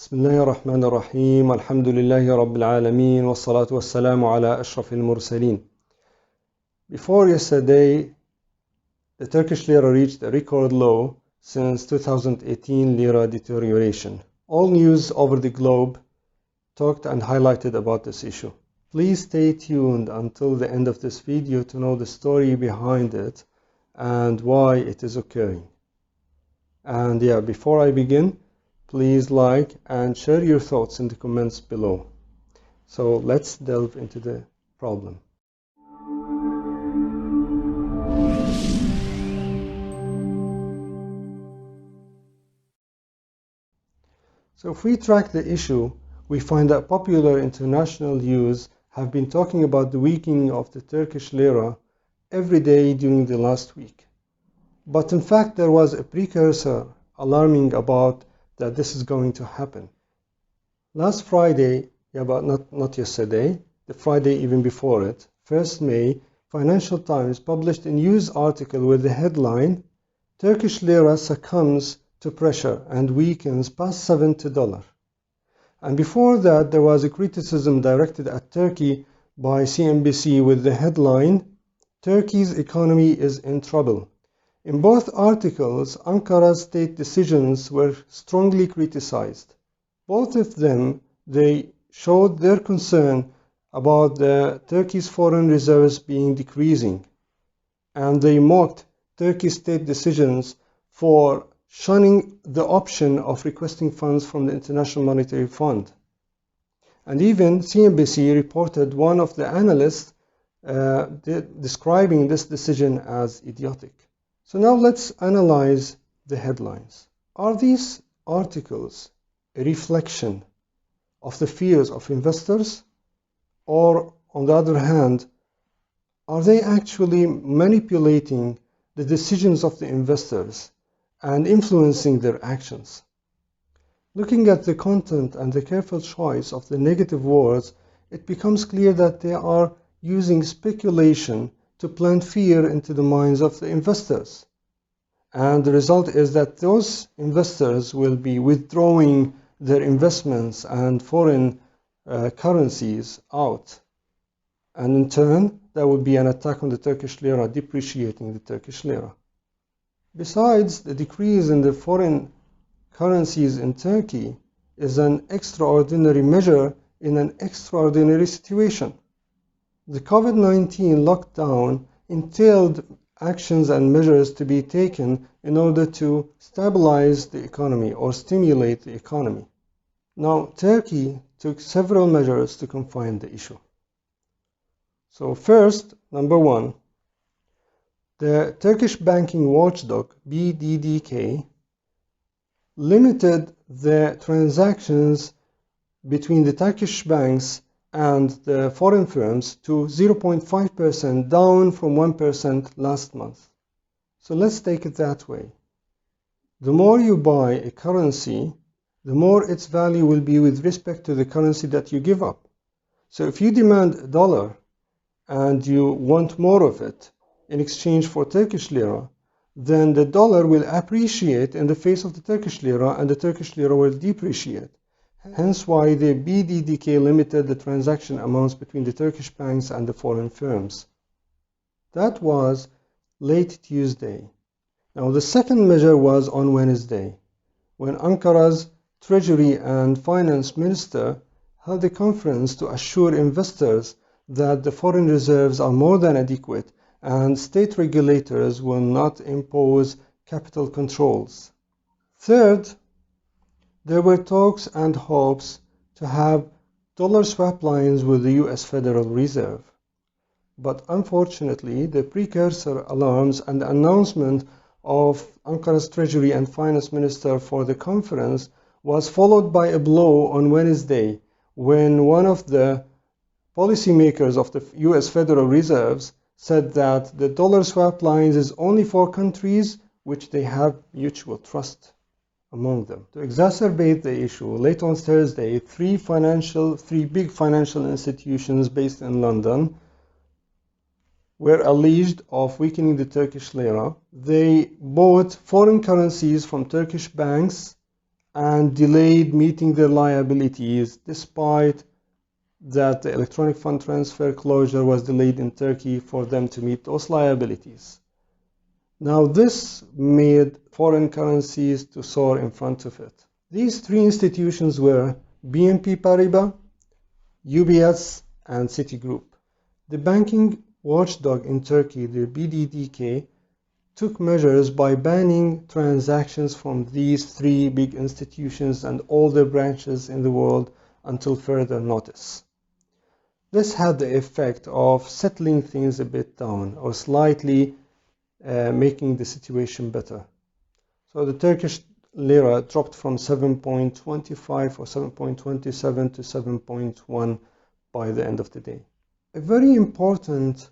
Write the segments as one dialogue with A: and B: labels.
A: بسم الله الرحمن الرحيم الحمد لله رب العالمين والصلاة والسلام على أشرف المرسلين. Before yesterday, the Turkish Lira reached a record low since 2018 Lira deterioration. All news over the globe talked and highlighted about this issue. Please stay tuned until the end of this video to know the story behind it and why it is occurring. And before I begin, please like and share your thoughts in the comments below. So let's delve into the problem. So if we track the issue, we find that popular international news have been talking about the weakening of the Turkish Lira every day during the last week. But in fact, there was a precursor alarming about that this is going to happen. Last Friday, but not yesterday, the Friday even before it, 1st May, Financial Times published a news article with the headline, Turkish Lira succumbs to pressure and weakens past $70. And before that, there was a criticism directed at Turkey by CNBC with the headline, Turkey's economy is in trouble. In both articles, Ankara's state decisions were strongly criticized. Both of them, they showed their concern about the Turkey's foreign reserves being decreasing, and they mocked Turkey's state decisions for shunning the option of requesting funds from the International Monetary Fund. And even CNBC reported one of the analysts describing this decision as idiotic. So now let's analyze the headlines. Are these articles a reflection of the fears of investors? Or, on the other hand, are they actually manipulating the decisions of the investors and influencing their actions? Looking at the content and the careful choice of the negative words, it becomes clear that they are using speculation to plant fear into the minds of the investors. And the result is that those investors will be withdrawing their investments and foreign currencies out. And in turn, there will be an attack on the Turkish Lira, depreciating the Turkish Lira. Besides, the decrease in the foreign currencies in Turkey is an extraordinary measure in an extraordinary situation. The COVID-19 lockdown entailed actions and measures to be taken in order to stabilize the economy or stimulate the economy. Now, Turkey took several measures to confine the issue. So first, number one, the Turkish banking watchdog, BDDK, limited the transactions between the Turkish banks and the foreign firms to 0.5%, down from 1% last month. So let's take it that way. The more you buy a currency, the more its value will be with respect to the currency that you give up. So if you demand a dollar and you want more of it in exchange for Turkish Lira, then the dollar will appreciate in the face of the Turkish Lira and the Turkish Lira will depreciate. Hence why the BDDK limited the transaction amounts between the Turkish banks and the foreign firms. That was late Tuesday. Now the second measure was on Wednesday, when Ankara's Treasury and Finance Minister held a conference to assure investors that the foreign reserves are more than adequate and state regulators will not impose capital controls. Third, there were talks and hopes to have dollar swap lines with the US Federal Reserve. But unfortunately, the precursor alarms and the announcement of Ankara's Treasury and Finance Minister for the conference was followed by a blow on Wednesday, when one of the policymakers of the US Federal Reserve said that the dollar swap lines is only for countries which they have mutual trust among them. To exacerbate the issue, late on Thursday, three big financial institutions based in London were alleged of weakening the Turkish Lira. They bought foreign currencies from Turkish banks and delayed meeting their liabilities, despite that the electronic fund transfer closure was delayed in Turkey for them to meet those liabilities. Now this made foreign currencies to soar in front of it. These three institutions were BNP Paribas, UBS, and Citigroup. The banking watchdog in Turkey, the BDDK, took measures by banning transactions from these three big institutions and all their branches in the world until further notice. This had the effect of settling things a bit down, or slightly making the situation better. So the Turkish Lira dropped from 7.25 or 7.27 to 7.1 by the end of the day. A very important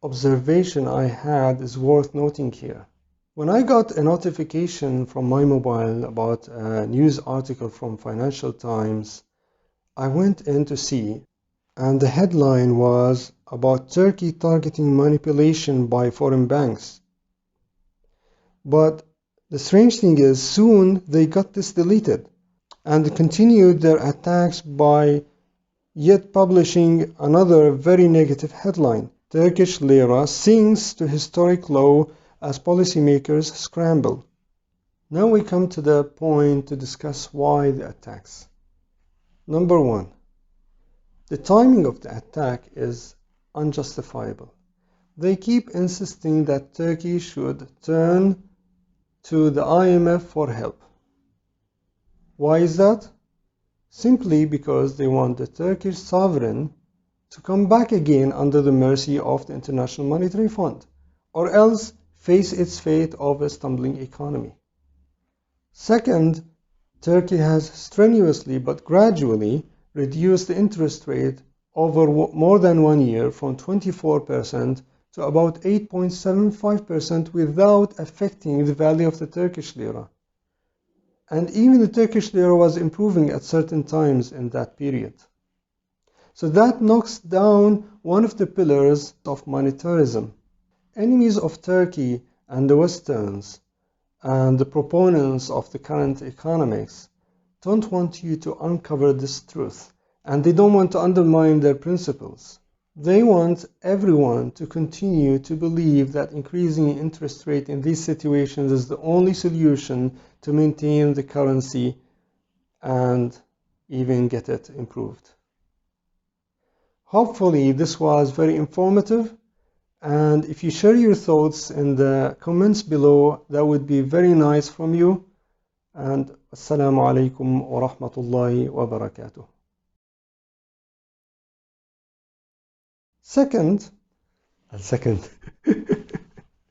A: observation I had is worth noting here. When I got a notification from my mobile about a news article from Financial Times, I went in to see, and the headline was about Turkey targeting manipulation by foreign banks. But the strange thing is, soon they got this deleted and continued their attacks by yet publishing another very negative headline. Turkish Lira sinks to historic low as policymakers scramble. Now we come to the point to discuss why the attacks. Number one, the timing of the attack is unjustifiable. They keep insisting that Turkey should turn to the IMF for help. Why is that? Simply because they want the Turkish sovereign to come back again under the mercy of the International Monetary Fund, or else face its fate of a stumbling economy. Second, Turkey has strenuously but gradually reduced the interest rate over more than 1 year from 24% to about 8.75% without affecting the value of the Turkish lira. And even the Turkish lira was improving at certain times in that period. So that knocks down one of the pillars of monetarism. Enemies of Turkey and the Westerns and the proponents of the current economics don't want you to uncover this truth, and they don't want to undermine their principles. They want everyone to continue to believe that increasing interest rate in these situations is the only solution to maintain the currency and even get it improved. Hopefully this was very informative, and if you share your thoughts in the comments below, that would be very nice from you. And assalamu alaikum wa rahmatullahi wa barakatuh. Second,